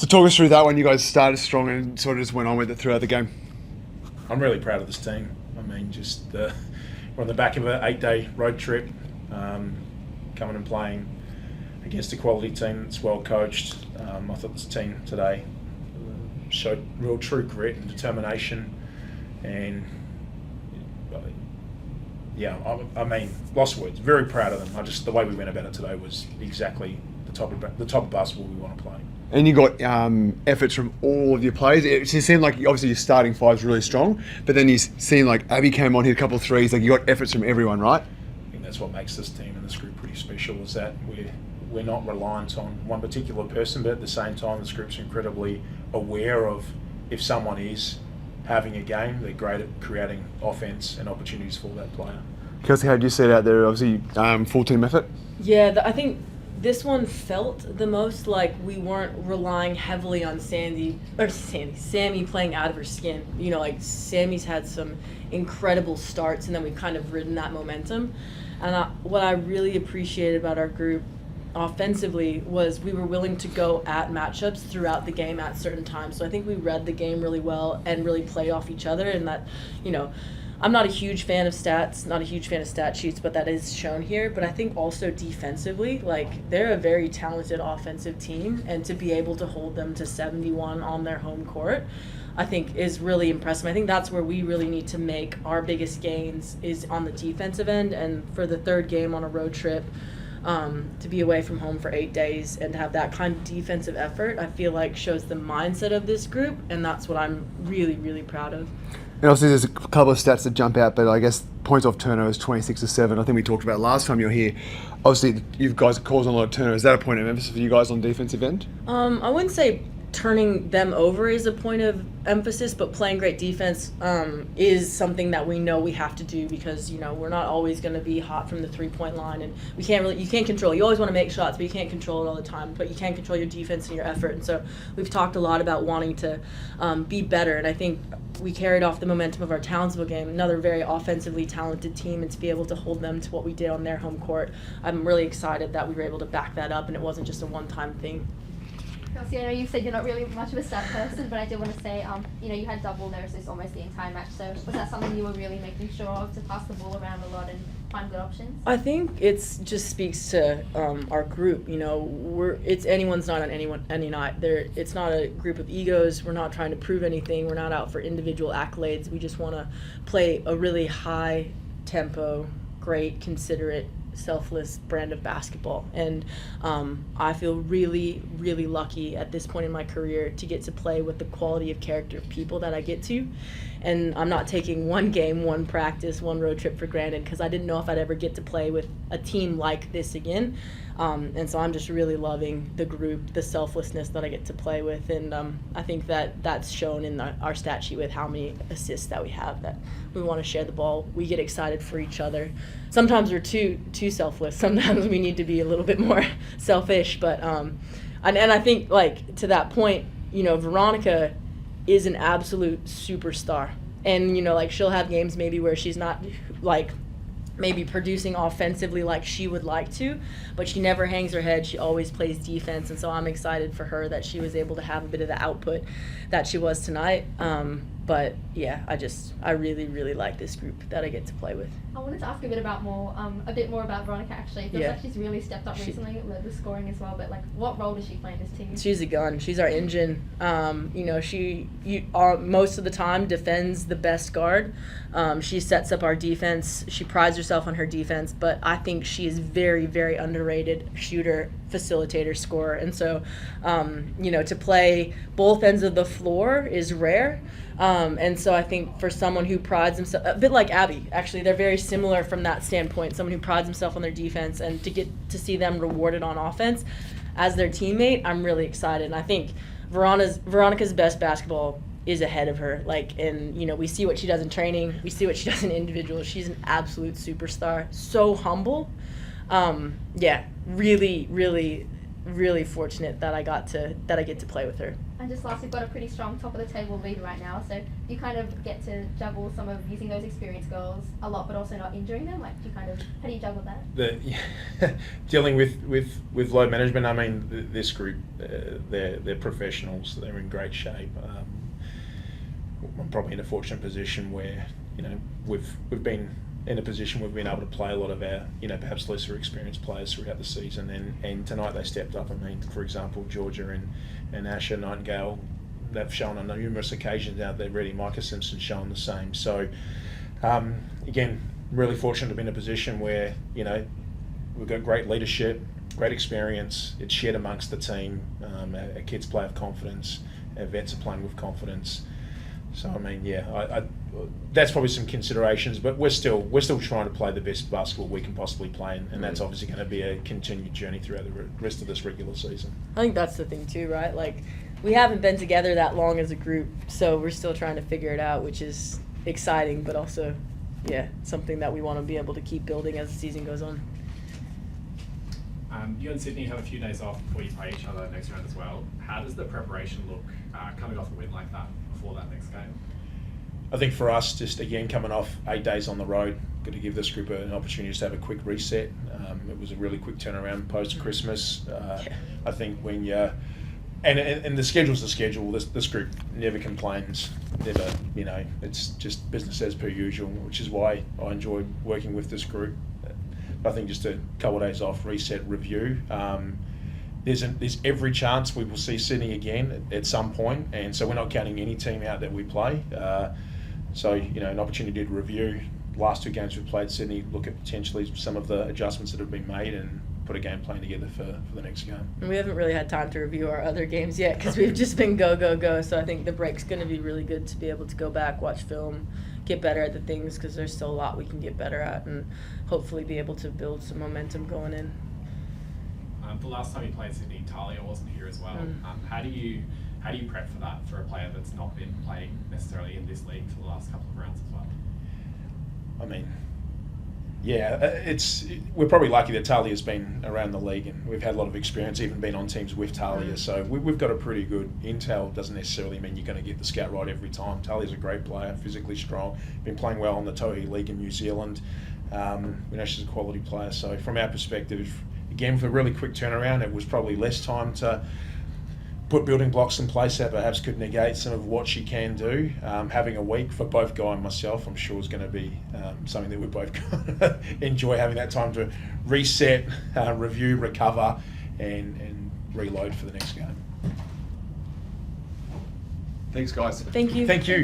So talk us through that when you guys started strong and sort of just went on with it throughout the game. I'm really proud of this team. I mean, we're on the back of an 8-day road trip, coming and playing against a quality team that's well coached. I thought this team today showed real true grit and determination, and yeah, I mean, lost words. Very proud of them. The way we went about it today was exactly the top of basketball we want to play. And you got efforts from all of your players. It seemed like obviously your starting five is really strong, but then you seen like Abby came on, hit a couple of threes. Like you got efforts from everyone, right? I think that's what makes this team and this group pretty special. Is that we're not reliant on one particular person, but at the same time, this group's incredibly aware of if someone is having a game, they're great at creating offense and opportunities for that player. Kelsey, how did you see it out there? Obviously, full team effort. Yeah, I think this one felt the most like we weren't relying heavily on Sammy playing out of her skin. You know, like Sammy's had some incredible starts, and then we've kind of ridden that momentum. And what I really appreciated about our group offensively was we were willing to go at matchups throughout the game at certain times. So I think we read the game really well and really played off each other, and that, you know, I'm not a huge fan of stats, not a huge fan of stat sheets, but that is shown here. But I think also defensively, like, they're a very talented offensive team, and to be able to hold them to 71 on their home court, I think is really impressive. I think that's where we really need to make our biggest gains is on the defensive end. And for the third game on a road trip, to be away from home for 8 days and to have that kind of defensive effort, I feel like shows the mindset of this group, and that's what I'm really, really proud of. And obviously there's a couple of stats that jump out, but I guess points off turnovers 26-7. I think we talked about last time you were here. Obviously you guys are causing a lot of turnovers. Is that a point of emphasis for you guys on defensive end? I wouldn't say turning them over is a point of emphasis, but playing great defense is something that we know we have to do, because, you know, we're not always going to be hot from the three-point line, and you can't control. You always want to make shots, but you can't control it all the time. But you can control your defense and your effort. And so we've talked a lot about wanting to be better, and I think we carried off the momentum of our Townsville game, another very offensively talented team, and to be able to hold them to what we did on their home court, I'm really excited that we were able to back that up, and it wasn't just a one-time thing. Kelsey, I know you said you're not really much of a stat person, but I did want to say, you know, you had double noses almost the entire match. So was that something you were really making sure of, to pass the ball around a lot and find good options? I think it's just speaks to our group. You know, it's anyone's night on any night. It's not a group of egos. We're not trying to prove anything. We're not out for individual accolades. We just want to play a really high tempo, great, considerate, selfless brand of basketball, and I feel really, really lucky at this point in my career to get to play with the quality of character of people that I get to. And I'm not taking one game, one practice, one road trip for granted, because I didn't know if I'd ever get to play with a team like this again. And so I'm just really loving the group, the selflessness that I get to play with, and I think that's shown in our stat sheet with how many assists that we have, that we want to share the ball. We get excited for each other. Sometimes we're too selfless. Sometimes we need to be a little bit more selfish, but and I think, like, to that point, you know, Veronica is an absolute superstar, and, you know, like, she'll have games maybe where she's not, like, maybe producing offensively like she would like to, but she never hangs her head. She always plays defense, and so I'm excited for her that she was able to have a bit of the output that she was tonight. But yeah, I really, really like this group that I get to play with. I wanted to ask a bit more about Veronica, actually. It feels like she's really stepped up recently, led the scoring as well, but, like, what role does she play in this team? She's a gun. She's our engine. You know, she most of the time defends the best guard. She sets up our defense. She prides herself on her defense, but I think she is very, very underrated shooter, facilitator, scorer. And so, you know, to play both ends of the floor is rare. And so I think for someone who prides himself, a bit like Abby, actually, they're very similar from that standpoint, someone who prides himself on their defense, and to get to see them rewarded on offense as their teammate, I'm really excited. And I think Veronica's best basketball is ahead of her. Like, and, you know, we see what she does in training, we see what she does in individual. She's an absolute superstar, so humble. Yeah, really, really really fortunate that I get to play with her. And just last, we've got a pretty strong top of the table lead right now, so you kind of get to juggle some of using those experienced girls a lot, but also not injuring them. Like, how do you juggle that? Dealing with load management. I mean, this group, they're professionals. They're in great shape. I'm probably in a fortunate position where we've been in a position where we've been able to play a lot of our perhaps lesser experienced players throughout the season, and tonight they stepped up. I mean, for example, Georgia and Asher Nightingale, they've shown on numerous occasions out there ready. Micah Simpson's shown the same. So again, really fortunate to be in a position where we've got great leadership, great experience. It's shared amongst the team. Our kids play with confidence. Our vets are playing with confidence. So I mean, I that's probably some considerations, but we're still trying to play the best basketball we can possibly play, and that's obviously going to be a continued journey throughout the rest of this regular season. I think that's the thing too, right? Like, we haven't been together that long as a group, so we're still trying to figure it out, which is exciting, but also, something that we want to be able to keep building as the season goes on. You and Sydney have a few days off before you play each other next round as well. How does the preparation look coming off a win like that before that next game? I think for us, just again coming off 8 days on the road, got to give this group an opportunity to have a quick reset. It was a really quick turnaround post Christmas. I think when you and the schedule's the schedule. This group never complains. Never, it's just business as per usual, which is why I enjoy working with this group. I think just a couple of days off, reset, review. There's every chance we will see Sydney again at some point, and so we're not counting any team out that we play. So an opportunity to review last 2 games we've played Sydney, look at potentially some of the adjustments that have been made, and put a game plan together for the next game. And we haven't really had time to review our other games yet because we've just been go. So I think the break's going to be really good to be able to go back, watch film, get better at the things, because there's still a lot we can get better at, and hopefully be able to build some momentum going in. The last time you played Sydney, Talia wasn't here as well. How do you prep for that for a player that's not been playing necessarily in this league for the last couple of rounds as well? I mean, we're probably lucky that Talia's been around the league, and we've had a lot of experience, even been on teams with Talia. So we've got a pretty good intel. Doesn't necessarily mean you're going to get the scout right every time. Talia's a great player, physically strong, been playing well in the Tohi League in New Zealand. We know she's a quality player. So from our perspective, again, for a really quick turnaround, it was probably less time to put building blocks in place that perhaps could negate some of what she can do. Having a week for both Guy and myself, I'm sure is going to be something that we're both going to enjoy, having that time to reset, review, recover, and reload for the next game. Thanks, guys. Thank you. Thank you.